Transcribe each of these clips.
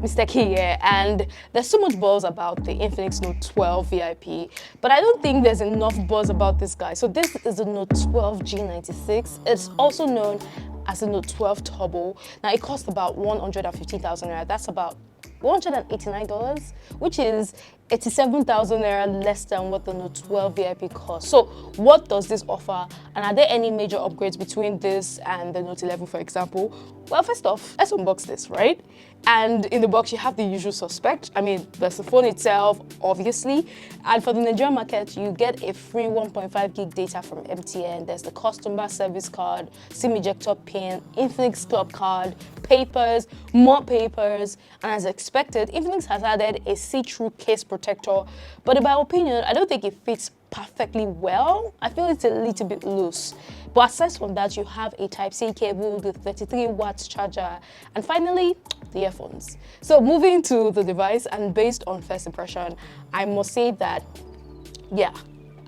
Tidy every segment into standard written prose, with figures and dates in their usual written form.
Mr. Key here, and there's so much buzz about the Infinix Note 12 VIP, but I don't think there's enough buzz about this guy. So this is the Note 12 G96. It's also known as the Note 12 Turbo. Now it costs about 150,000 naira. That's about $189, which is 87,000 naira less than what the Note 12 VIP costs. So what does this offer, and are there any major upgrades between this and the Note 11, for example? Well, first off, let's unbox this, right? And in the box, you have the usual suspect. I mean, there's the phone itself, obviously. And for the Nigerian market, you get a free 1.5 gig data from MTN. There's the customer service card, SIM ejector pin, Infinix Club card, papers, more papers. And as expected, Infinix has added a see-through case protector. But in my opinion, I don't think it fits perfectly well. I feel it's a little bit loose. But aside from that, you have a Type-C cable, the 33 watts charger, and finally, the earphones. So moving to the device, and based on first impression, I must say that, yeah,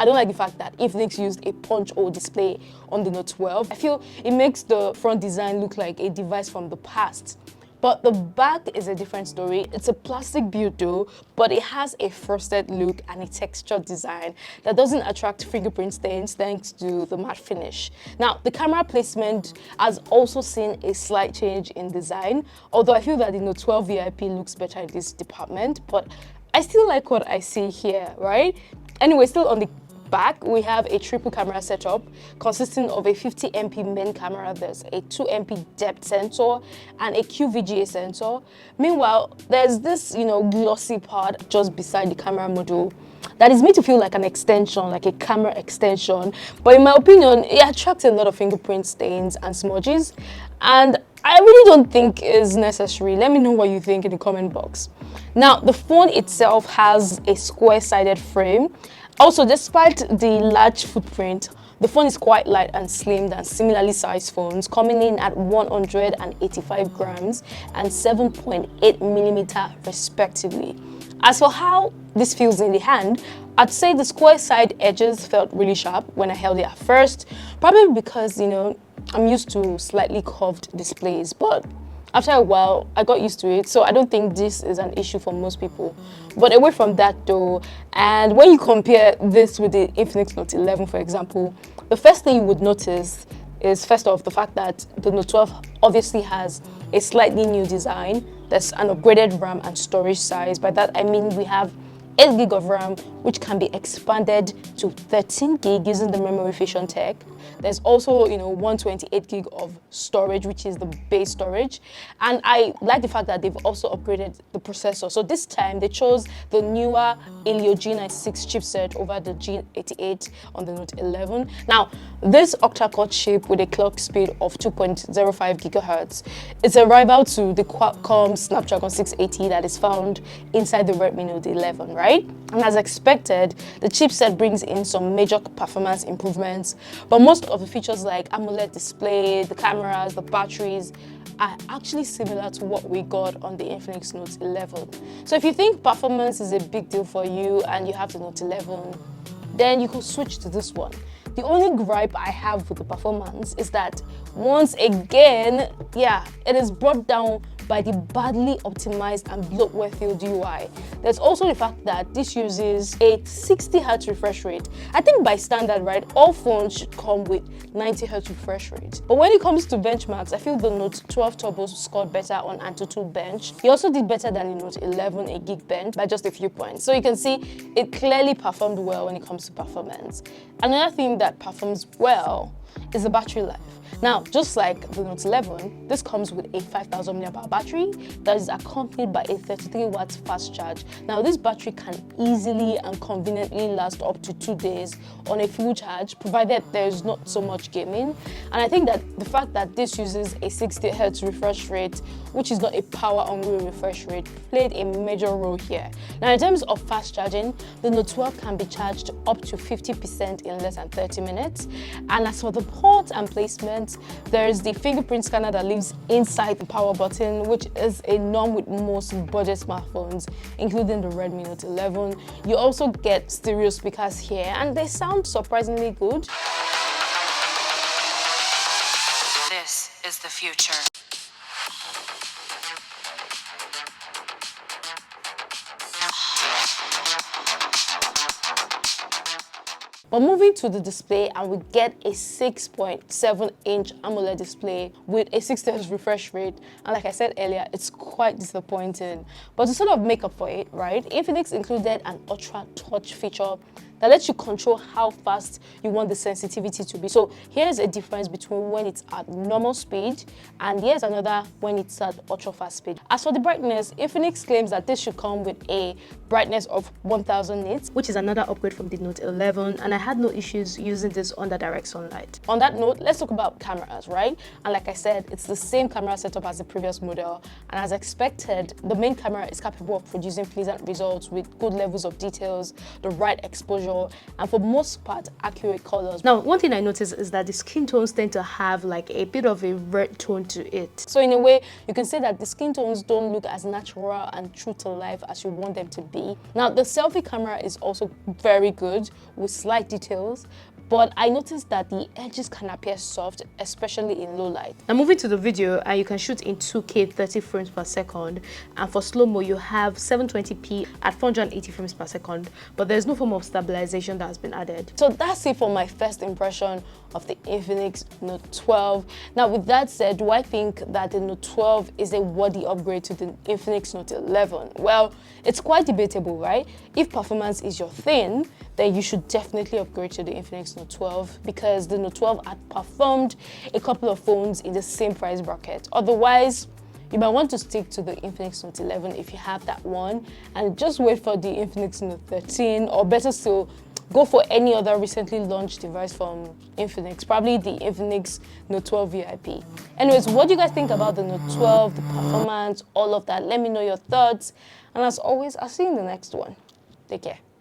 I don't like the fact that Infinix used a punch-hole display on the Note 12. I feel it makes the front design look like a device from the past. But the back is a different story. It's a plastic build though, but it has a frosted look and a textured design that doesn't attract fingerprint stains thanks to the matte finish. Now, the camera placement has also seen a slight change in design, although I feel that the Note 12 VIP looks better in this department, but I still like what I see here, right? Anyway, still on the back, we have a triple camera setup consisting of a 50MP main camera. There's a 2MP depth sensor and a QVGA sensor. Meanwhile, there's this, glossy part just beside the camera module that is made to feel like an extension, like a camera extension. But in my opinion, it attracts a lot of fingerprint stains and smudges, and I really don't think is necessary. Let me know what you think in the comment box. Now, the phone itself has a square-sided frame. Also, despite the large footprint, the phone is quite light and slim than similarly sized phones, coming in at 185 grams and 7.8 millimeter respectively. As for how this feels in the hand, I'd say the square side edges felt really sharp when I held it at first, probably because, I'm used to slightly curved displays, but after a while, I got used to it, so I don't think this is an issue for most people. But away from that though, and when you compare this with the Infinix Note 11, for example, the first thing you would notice is, first off, the fact that the Note 12 obviously has a slightly new design. There's an upgraded RAM and storage size. By that, I mean we have 8 gig of RAM, which can be expanded to 13 gig using the memory fusion tech. There's also, 128 gig of storage, which is the base storage. And I like the fact that they've also upgraded the processor. So this time they chose the newer Helio G96 chipset over the G88 on the Note 11. Now, this octa-core chip with a clock speed of 2.05 gigahertz is a rival to the Qualcomm Snapdragon 680 that is found inside the Redmi Note 11, right? And as expected, the chipset brings in some major performance improvements, but most of the features like AMOLED display, the cameras, the batteries are actually similar to what we got on the Infinix Note 11. So if you think performance is a big deal for you and you have the Note 11, then you could switch to this one. The only gripe I have with the performance is that once again, it is brought down by the badly optimized and bloatware-filled UI. There's also the fact that this uses a 60Hz refresh rate. I think by standard, right, all phones should come with 90Hz refresh rate. But when it comes to benchmarks, I feel the Note 12 Turbo scored better on Antutu bench. He also did better than the Note 11, a Geek bench, by just a few points. So you can see it clearly performed well when it comes to performance. Another thing that performs well is the battery life. Now, just like the Note 11, this comes with a 5000 mAh battery that is accompanied by a 33 watts fast charge. Now, this battery can easily and conveniently last up to 2 days on a full charge, provided there's not so much gaming. And I think that the fact that this uses a 60Hz refresh rate, which is not a power-hungry refresh rate, played a major role here. Now, in terms of fast charging, the Note 12 can be charged up to 50% in less than 30 minutes. And as for the port and placement, there's the fingerprint scanner that lives inside the power button, which is a norm with most budget smartphones, including the Redmi Note 11. You also get stereo speakers here, and they sound surprisingly good. This is the future. But moving to the display, and we get a 6.7-inch AMOLED display with a 60Hz refresh rate. And like I said earlier, it's quite disappointing. But to sort of make up for it, right, Infinix included an Ultra Touch feature that lets you control how fast you want the sensitivity to be. So here's a difference between when it's at normal speed, and here's another when it's at ultra fast speed. As for the brightness, Infinix claims that this should come with a brightness of 1000 nits, which is another upgrade from the Note 11, and I had no issues using this under direct sunlight. On that note, let's talk about cameras, right? And like I said, it's the same camera setup as the previous model, and as expected, the main camera is capable of producing pleasant results with good levels of details, the right exposure, and for most part, accurate colors. Now, one thing I noticed is that the skin tones tend to have like a bit of a red tone to it. So in a way, you can say that the skin tones don't look as natural and true to life as you want them to be. Now, the selfie camera is also very good with slight details, but I noticed that the edges can appear soft, especially in low light. Now moving to the video, you can shoot in 2K 30 frames per second, and for slow-mo you have 720p at 480 frames per second, but there's no form of stabilization that has been added. So that's it for my first impression of the Infinix Note 12. Now with that said, do I think that the Note 12 is a worthy upgrade to the Infinix Note 11? Well, it's quite debatable, right? If performance is your thing, then you should definitely upgrade to the Infinix Note 12 because the Note 12 outperformed a couple of phones in the same price bracket. Otherwise, you might want to stick to the Infinix Note 11 if you have that one and just wait for the Infinix Note 13, or better still, go for any other recently launched device from Infinix, probably the Infinix Note 12 VIP. Anyways, what do you guys think about the Note 12, the performance, all of that? Let me know your thoughts. And as always, I'll see you in the next one. Take care.